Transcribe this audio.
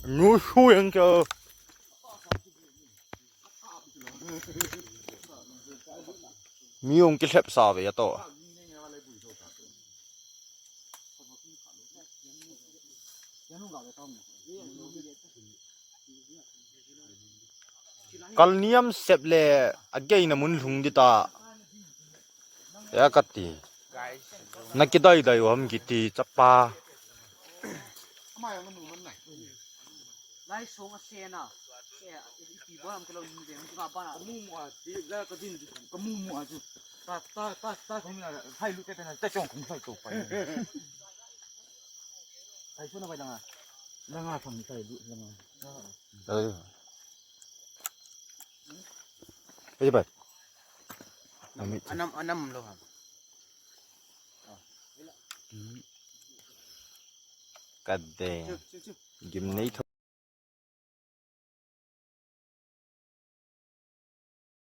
งูช่วยยังเจอมีองค์กิเลสสาบยาโตกัลเนียมเสพเล่อเกยนมุนลุงดิตายากัตตินักกิได้ได้วามกิติจับปาไล่ส่งอาเซียนอ่ะปีบ้านมันก็เราอยู่เดี๋ยวมันก็บ้านอ่ะมุ่งอ่ะที่แล้วก็ดิ้นก็มุ่งอ่ะจุดตาของนี่ไทยรู้แต่แต่จ้องของไทยตกไปไทยช่วยอะไรดังอ่ะดังอ่ะฝั่งไทยรู้ดังอ่ะไปจะไปอันนั้นมันเราครับกัดเดงกิมนี่